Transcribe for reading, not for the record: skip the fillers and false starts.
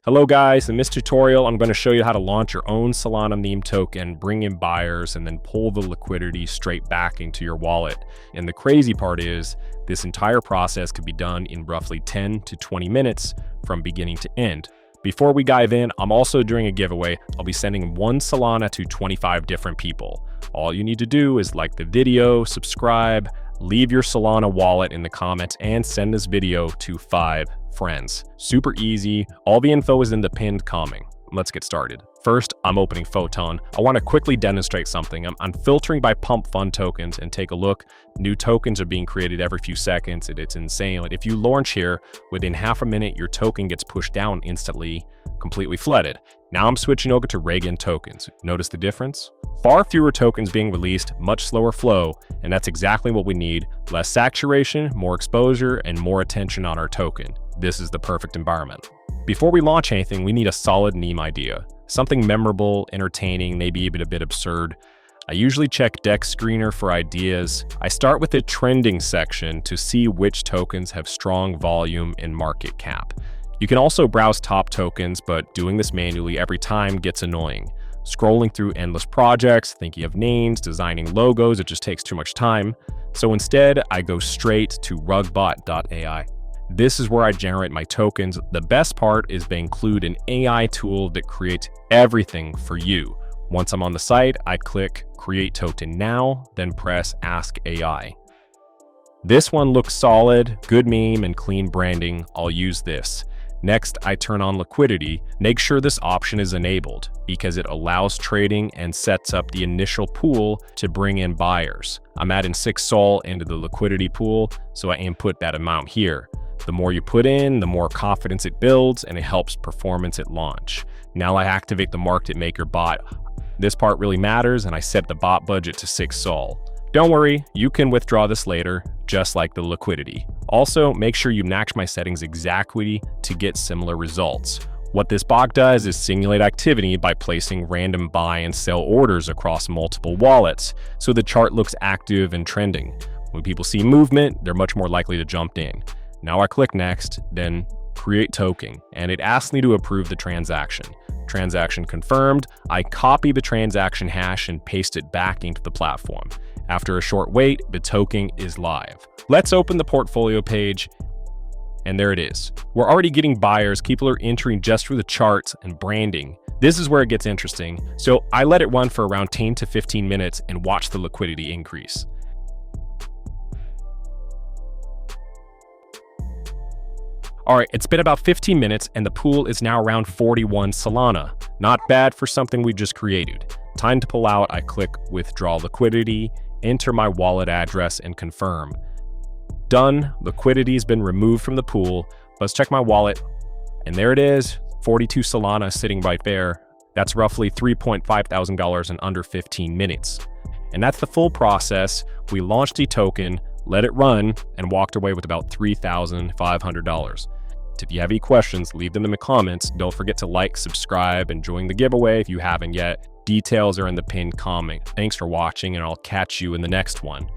Hello guys, in this tutorial I'm going to show you how to launch your own Solana meme token, bring in buyers, and then pull the liquidity straight back into your wallet. And the crazy part is, this entire process could be done in roughly 10 to 20 minutes from beginning to end. Before we dive in, I'm also doing a giveaway. I'll be sending 1 Solana to 25 different people. All you need to do is like the video, subscribe, leave your Solana wallet in the comments, and send this video to 5 friends. Super easy. All the info is in the pinned comment. Let's get started. First, I'm opening Photon. I want to quickly demonstrate something. I'm filtering by pump fund tokens, and take a look. New tokens are being created every few seconds, and it's insane. Like, if you launch here, within half a minute, your token gets pushed down instantly, completely flooded. Now I'm switching over to Regen tokens. Notice the difference? Far fewer tokens being released, much slower flow, and that's exactly what we need. Less saturation, more exposure, and more attention on our token. This is the perfect environment. Before we launch anything, we need a solid meme idea. Something memorable, entertaining, maybe even a bit absurd. I usually check Dex Screener for ideas. I start with the trending section to see which tokens have strong volume and market cap. You can also browse top tokens, but doing this manually every time gets annoying. Scrolling through endless projects, thinking of names, designing logos, it just takes too much time. So instead, I go straight to rugbot.ai. This is where I generate my tokens. The best part is they include an AI tool that creates everything for you. Once I'm on the site, I click Create Token Now, then press Ask AI. This one looks solid, good meme, and clean branding. I'll use this. Next, I turn on liquidity. Make sure this option is enabled because it allows trading and sets up the initial pool to bring in buyers. I'm adding 6 Sol into the liquidity pool, so I input that amount here. The more you put in, the more confidence it builds, and it helps performance at launch. Now I activate the market maker bot. This part really matters, and I set the bot budget to 6 Sol. Don't worry, you can withdraw this later, just like the liquidity. Also, make sure you match my settings exactly to get similar results. What this bot does is simulate activity by placing random buy and sell orders across multiple wallets, so the chart looks active and trending. When people see movement, they're much more likely to jump in. Now I click Next, then Create Token, and it asks me to approve the transaction. Transaction confirmed. I copy the transaction hash and paste it back into the platform. After a short wait, the token is live. Let's open the portfolio page, and there it is. We're already getting buyers. People are entering just through the charts and branding. This is where it gets interesting. So I let it run for around 10 to 15 minutes and watch the liquidity increase. Alright, it's been about 15 minutes and the pool is now around 41 Solana. Not bad for something we just created. Time to pull out. I click Withdraw Liquidity, enter my wallet address, and confirm. Done. Liquidity has been removed from the pool. Let's check my wallet. And there it is, 42 Solana sitting right there. That's roughly $3.5 thousand in under 15 minutes. And that's the full process. We launched the token, let it run, and walked away with about $3,500. If you have any questions, leave them in the comments. Don't forget to like, subscribe, and join the giveaway if you haven't yet. Details are in the pinned comment. Thanks for watching, and I'll catch you in the next one.